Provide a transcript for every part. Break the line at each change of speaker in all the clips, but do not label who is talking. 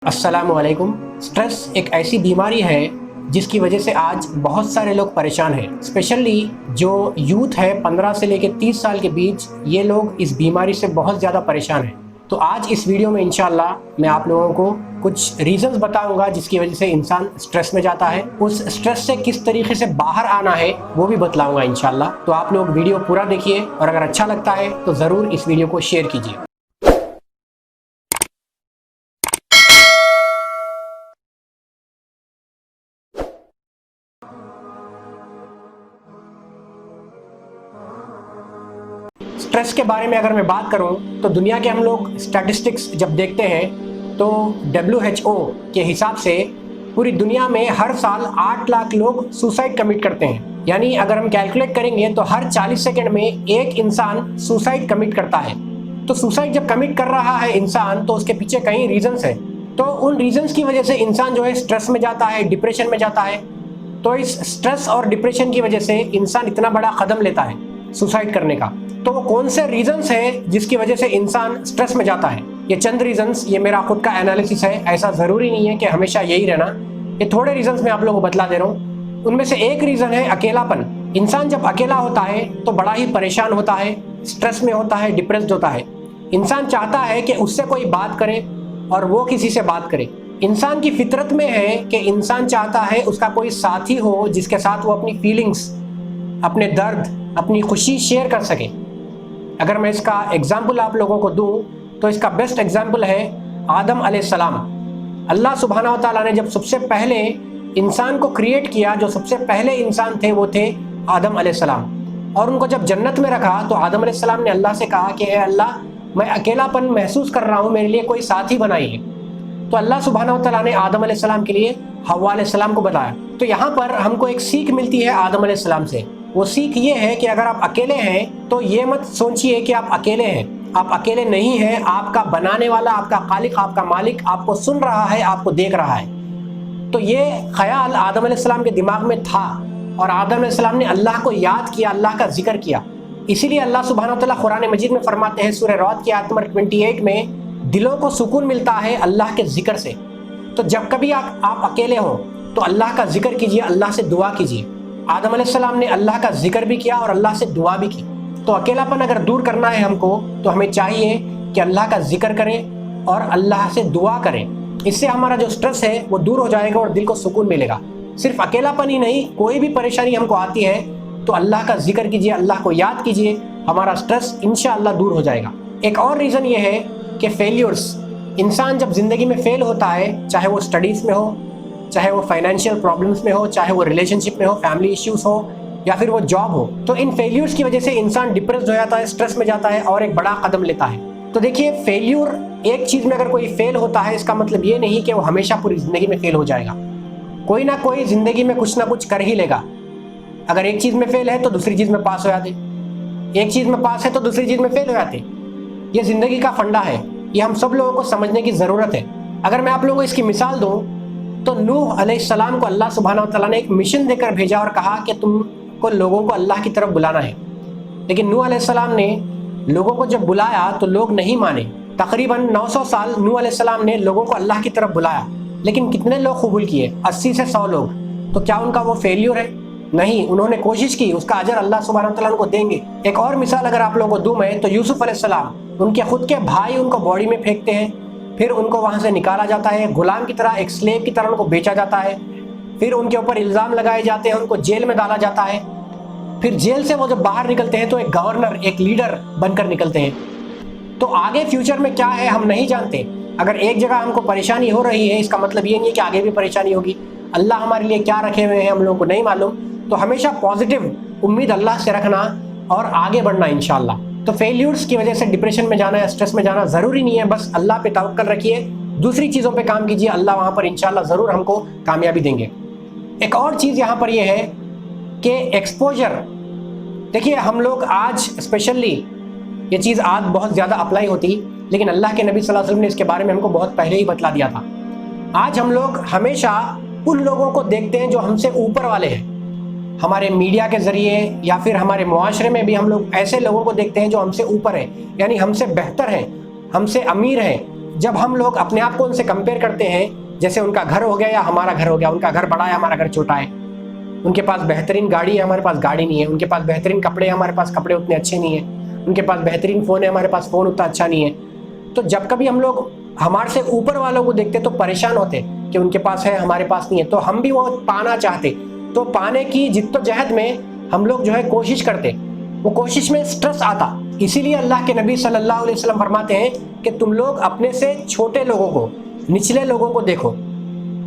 अस्सलामु अलैकुम। स्ट्रेस एक ऐसी बीमारी है जिसकी वजह से आज बहुत सारे लोग परेशान हैं। स्पेशली जो यूथ है 15 से लेकर 30 साल के बीच, ये लोग इस बीमारी से बहुत ज़्यादा परेशान हैं। तो आज इस वीडियो में इंशाअल्लाह मैं आप लोगों को कुछ रीज़न्स बताऊंगा जिसकी वजह से इंसान स्ट्रेस में जाता है। उस स्ट्रेस से किस तरीके से बाहर आना है वो भी बतलाऊंगा इंशाअल्लाह। तो आप लोग वीडियो पूरा देखिए और अगर अच्छा लगता है तो ज़रूर इस वीडियो को शेयर कीजिए। स्ट्रेस के बारे में अगर मैं बात करूं तो दुनिया के हम लोग स्टैटिस्टिक्स जब देखते हैं तो WHO के हिसाब से पूरी दुनिया में हर साल 8 लाख लोग सुसाइड कमिट करते हैं। यानी अगर हम कैलकुलेट करेंगे तो हर 40 सेकंड में एक इंसान सुसाइड कमिट करता है। तो सुसाइड जब कमिट कर रहा है इंसान तो उसके पीछे कई रीजंस है। तो उन रीजंस की वजह से इंसान जो है स्ट्रेस में जाता है, डिप्रेशन में जाता है। तो इस स्ट्रेस और डिप्रेशन की वजह से इंसान इतना बड़ा कदम लेता है सुसाइड करने का। तो वो कौन से रीजंस है जिसकी वजह से इंसान स्ट्रेस में जाता है? ये चंद रीजंस, ये मेरा खुद का एनालिसिस है। ऐसा ज़रूरी नहीं है कि हमेशा यही रहना। ये थोड़े रीजंस मैं आप लोगों को बतला दे रहा हूँ। उनमें से एक रीज़न है अकेलापन। इंसान जब अकेला होता है तो बड़ा ही परेशान होता है, स्ट्रेस में होता है, डिप्रेस्ड होता है। इंसान चाहता है कि उससे कोई बात करे और वो किसी से बात करे। इंसान की फितरत में है कि इंसान चाहता है उसका कोई साथी हो जिसके साथ वो अपनी फीलिंग्स, अपने दर्द, अपनी खुशी शेयर कर सके। अगर मैं इसका एग्जाम्पल आप लोगों को दूं तो इसका बेस्ट एग्जाम्पल है आदम अलैहिस्सलाम। अल्लाह सुब्हानहू व तआला ने जब सबसे पहले इंसान को क्रिएट किया, जो सबसे पहले इंसान थे वो थे आदम अलैहिस्सलाम। और उनको जब जन्नत में रखा तो आदम अलैहिस्सलाम ने अल्लाह से कहा कि अल्लाह, मैं अकेलापन महसूस कर रहा हूँ, मेरे लिए कोई साथी बनाइए। तो अल्लाह सुब्हानहू व तआला ने आदम अलैहिस्सलाम के लिए हव्वा अलैहिस्सलाम को बताया। तो यहाँ पर हमको एक सीख मिलती है आदम अलैहिस्सलाम से। वो सीख ये है कि अगर आप अकेले हैं तो ये मत सोचिए कि आप अकेले हैं। आप अकेले नहीं हैं। आपका बनाने वाला, आपका खालिक, आपका मालिक आपको सुन रहा है, आपको देख रहा है। तो ये ख्याल आदम अलैहिस्सलाम के दिमाग में था और आदम अलैहिस्सलाम ने अल्लाह को याद किया, अल्लाह का जिक्र किया। इसीलिए अल्लाह सुब्हानहू व तआला कुरान मजीद में फरमाते हैं सूरह रअद की आयत नंबर 28 में, दिलों को सुकून मिलता है अल्लाह के जिक्र से। तो जब कभी आप अकेले हो तो अल्लाह का जिक्र कीजिए, अल्लाह से दुआ कीजिए। आदम अलैहिस्सलाम ने अल्लाह का जिक्र भी किया और अल्लाह से दुआ भी की। तो अकेलापन अगर दूर करना है हमको तो हमें चाहिए कि अल्लाह का जिक्र करें और अल्लाह से दुआ करें। इससे हमारा जो स्ट्रेस है वो दूर हो जाएगा और दिल को सुकून मिलेगा। सिर्फ अकेलापन ही नहीं, कोई भी परेशानी हमको आती है तो अल्लाह का जिक्र कीजिए, अल्लाह को याद कीजिए, हमारा स्ट्रेस इंशाअल्लाह दूर हो जाएगा। एक और रीज़न ये है कि फेलियर्स, इंसान जब ज़िंदगी में फेल होता है, चाहे वो स्टडीज़ में हो, चाहे वो फाइनेंशियल प्रॉब्लम्स में हो, चाहे वो रिलेशनशिप में हो, फैमिली इश्यूज हो, या फिर वो जॉब हो, तो इन फेल्यूर्स की वजह से इंसान डिप्रेस्ड हो जाता है, स्ट्रेस में जाता है और एक बड़ा कदम लेता है। तो देखिए, फेल्यूर, एक चीज़ में अगर कोई फेल होता है इसका मतलब ये नहीं कि वो हमेशा पूरी ज़िंदगी में फेल हो जाएगा। कोई ना कोई ज़िंदगी में कुछ ना कुछ कर ही लेगा। अगर एक चीज़ में फेल है तो दूसरी चीज़ में पास हो जाते, एक चीज़ में पास है तो दूसरी चीज़ में फेल हो जाते। ये ज़िंदगी का फंडा है, ये हम सब लोगों को समझने की ज़रूरत है। अगर मैं आप लोगों को इसकी मिसाल दूँ तो नूह अलैहिस्सलाम को अल्लाह सुब्हानहू व तआला ने एक मिशन देकर भेजा और कहा कि तुमको लोगों को अल्लाह की तरफ बुलाना है। लेकिन नूह अलैहिस्सलाम ने लोगों को जब बुलाया तो लोग नहीं माने। तकरीबन 900 साल नूह अलैहिस्सलाम ने लोगों को अल्लाह की तरफ बुलाया, लेकिन कितने लोग कबूल किए? 80 से 100 लोग। तो क्या उनका वो फेल्यूर है? नहीं, उन्होंने कोशिश की, उसका अजर अल्लाह सुब्हानहू व तआला उनको देंगे। एक और मिसाल अगर आप लोगों को दूँ मैं, तो यूसुफ अलैहिस्सलाम, उनके खुद के भाई उनको बॉडी में फेंकते हैं, फिर उनको वहाँ से निकाला जाता है, गुलाम की तरह, एक स्लेव की तरह उनको बेचा जाता है। फिर उनके ऊपर इल्ज़ाम लगाए जाते हैं, उनको जेल में डाला जाता है। फिर जेल से वो जब बाहर निकलते हैं तो एक गवर्नर, एक लीडर बनकर निकलते हैं। तो आगे फ्यूचर में क्या है हम नहीं जानते। अगर एक जगह हमको परेशानी हो रही है इसका मतलब ये नहीं है कि आगे भी परेशानी होगी। अल्लाह हमारे लिए क्या रखे हुए हैं हम लोगों को नहीं मालूम। तो हमेशा पॉजिटिव उम्मीद अल्लाह से रखना और आगे बढ़ना इंशाअल्लाह। तो फेल्यूर्स की वजह से डिप्रेशन में जाना या स्ट्रेस में जाना ज़रूरी नहीं है। बस अल्लाह पे तवक्कल रखिए, दूसरी चीज़ों पे काम कीजिए, अल्लाह वहाँ पर इंशाअल्लाह ज़रूर हमको कामयाबी देंगे। एक और चीज़ यहाँ पर यह है कि एक्सपोजर। देखिए, हम लोग आज स्पेशली ये चीज़ आज बहुत ज़्यादा अप्लाई होती, लेकिन अल्लाह के नबी सल्लल्लाहु अलैहि वसल्लम ने इसके बारे में हमको बहुत पहले ही बतला दिया था। आज हम लोग हमेशा उन लोगों को देखते हैं जो हमसे ऊपर वाले हैं। हमारे मीडिया के ज़रिए या फिर हमारे मुआशरे में भी हम लोग ऐसे लोगों को देखते हैं जो हमसे ऊपर हैं, यानी हमसे बेहतर हैं, हमसे अमीर हैं, جب ہم لوگ اپنے آپ کو ان سے کمپیئر کرتے ہیں، جیسے ان کا گھر ہو گیا یا ہمارا گھر ہو گیا، ان کا گھر بڑا ہے ہمارا گھر چھوٹا ہے، ان کے پاس بہترین گاڑی ہے ہمارے پاس گاڑی نہیں ہے، ان کے پاس بہترین کپڑے ہیں ہمارے پاس کپڑے اتنے اچھے نہیں ہیں، ان کے پاس بہترین فون ہے ہمارے پاس فون اتنا اچھا نہیں ہے، تو جب کبھی ہم لوگ ہمارے سے اوپر والوں کو دیکھتے تو پریشان ہوتے کہ ان کے پاس ہے ہمارے پاس نہیں ہے، تو ہم بھی وہ پانا چاہتے، تو پانے کی جدوجہد میں ہم لوگ جو ہے کوشش کرتے، وہ کوشش میں سٹریس آتا۔ اسی لیے اللہ کے نبی صلی اللہ علیہ وسلم فرماتے ہیں کہ تم لوگ اپنے سے چھوٹے لوگوں کو، نچلے لوگوں کو دیکھو،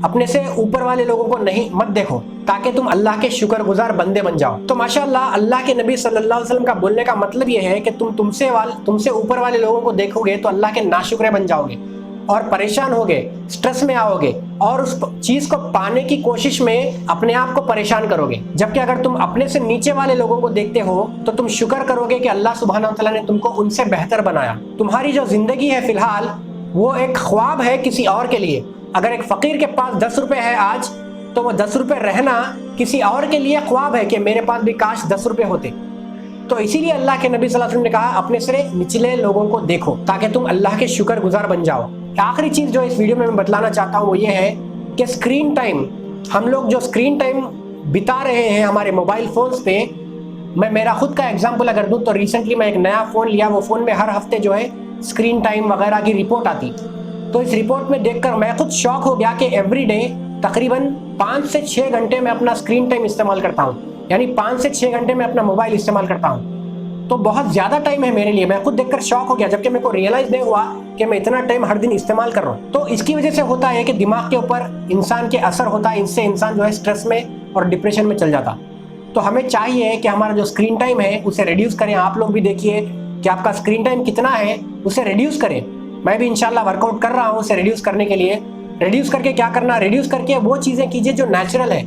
اپنے سے اوپر والے لوگوں کو نہیں مت دیکھو، تاکہ تم اللہ کے شکر گزار بندے بن جاؤ۔ تو ماشاءاللہ اللہ کے نبی صلی اللہ علیہ وسلم کا بولنے کا مطلب یہ ہے کہ تم سے اوپر والے لوگوں کو دیکھو گے تو اللہ کے ناشکرے بن جاؤ گے اور پریشان ہوگے، سٹریس میں آؤ گے اور اس چیز کو پانے کی کوشش میں اپنے آپ کو پریشان کرو گے۔ جبکہ اگر تم اپنے سے نیچے والے لوگوں کو دیکھتے ہو تو تم شکر کرو گے کہ اللہ سبحانہ وتعالیٰ نے تم کو ان سے بہتر بنایا۔ تمہاری جو زندگی ہے فی الحال وہ ایک خواب ہے کسی اور کے لیے۔ اگر ایک فقیر کے پاس 10 روپے ہے آج تو وہ 10 روپے رہنا کسی اور کے لیے خواب ہے کہ میرے پاس بھی کاش 10 روپے ہوتے۔ تو اسی لیے اللہ کے نبی صلی اللہ علیہ وسلم نے کہا اپنے سے نچلے لوگوں کو دیکھو تاکہ تم اللہ کے شکر گزار بن جاؤ۔ آخری چیز جو اس ویڈیو میں بتلانا چاہتا ہوں وہ یہ ہے کہ اسکرین ٹائم، ہم لوگ جو اسکرین ٹائم بتا رہے ہیں ہمارے موبائل فونز پہ، میں میرا خود کا ایگزامپل اگر دوں تو ریسنٹلی میں ایک نیا فون لیا، وہ فون میں ہر ہفتے جو ہے اسکرین ٹائم وغیرہ کی رپورٹ آتی، تو اس رپورٹ میں دیکھ کر میں خود شوق ہو گیا کہ ایوری ڈے تقریباً 5 سے 6 گھنٹے میں اپنا اسکرین ٹائم استعمال کرتا ہوں، یعنی 5 سے 6 گھنٹے میں اپنا موبائل استعمال کرتا ہوں، تو بہت زیادہ ٹائم ہے میرے لیے۔ میں خود دیکھ کر شوق ہو گیا جبکہ میرے کو ریئلائز نہیں ہوا کہ میں اتنا ٹائم ہر دن استعمال کر رہا ہوں۔ تو اس کی وجہ سے ہوتا ہے کہ دماغ کے اوپر انسان کے اثر ہوتا ہے، اس سے انسان جو ہے سٹریس میں اور ڈپریشن میں چل جاتا۔ تو ہمیں چاہیے کہ ہمارا جو اسکرین ٹائم ہے اسے ریڈیوس کریں۔ آپ لوگ بھی دیکھیے کہ آپ کا اسکرین ٹائم کتنا ہے، اسے ریڈیوس کریں۔ میں بھی انشاءاللہ ورک آؤٹ کر رہا ہوں اسے ریڈیوس کرنے کے لیے۔ ریڈیوس کر کے کیا کرنا، ریڈیوس کر کے وہ چیزیں کیجیے جو نیچرل ہے۔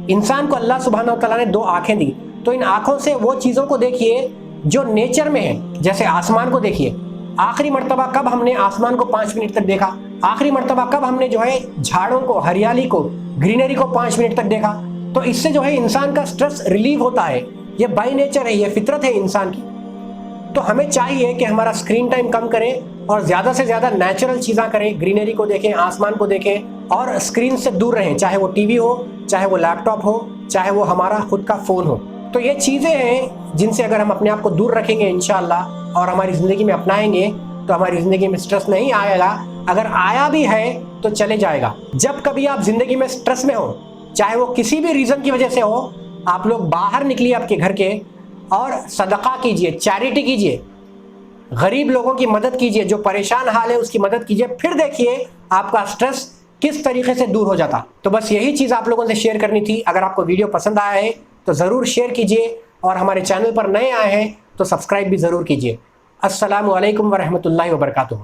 انسان کو اللہ سبحانہ وتعالیٰ نے 2 آنکھیں دی، تو ان آنکھوں سے وہ چیزوں کو دیکھیے جو نیچر میں ہے، جیسے آسمان کو دیکھیے۔ آخری مرتبہ کب ہم نے آسمان کو 5 منٹ تک دیکھا؟ آخری مرتبہ کب ہم نے جو ہے جھاڑوں کو، ہریالی کو، گرینری کو 5 منٹ تک دیکھا؟ تو اس سے جو ہے انسان کا سٹریس ریلیو ہوتا ہے، یہ بائی نیچر ہے، یہ فطرت ہے انسان کی۔ تو ہمیں چاہیے کہ ہمارا اسکرین ٹائم کم کریں اور زیادہ سے زیادہ نیچرل چیزیں کریں، گرینری کو دیکھیں، آسمان کو دیکھیں اور اسکرین سے دور رہیں، چاہے وہ ٹی وی ہو، چاہے وہ لیپ ٹاپ ہو، چاہے وہ ہمارا خود کا فون ہو۔ تو یہ چیزیں ہیں جن سے اگر ہم اپنے آپ کو دور رکھیں گے انشاءاللہ اور ہماری زندگی میں اپنائیں گے تو ہماری زندگی میں سٹریس نہیں آئے گا، اگر آیا بھی ہے تو چلے جائے گا۔ جب کبھی آپ زندگی میں سٹریس میں ہو، چاہے وہ کسی بھی ریزن کی وجہ سے ہو، آپ لوگ باہر نکلیے آپ کے گھر کے اور صدقہ کیجئے، چیریٹی کیجئے، غریب لوگوں کی مدد کیجئے، جو پریشان حال ہے اس کی مدد کیجئے، پھر دیکھیے آپ کا سٹریس کس طریقے سے دور ہو جاتا۔ تو بس یہی چیز آپ لوگوں سے شیئر کرنی تھی۔ اگر آپ کو ویڈیو پسند آیا ہے تو ضرور شیئر کیجئے اور ہمارے چینل پر نئے آئے ہیں تو سبسکرائب بھی ضرور کیجئے۔ السلام علیکم ورحمۃ اللہ وبرکاتہ۔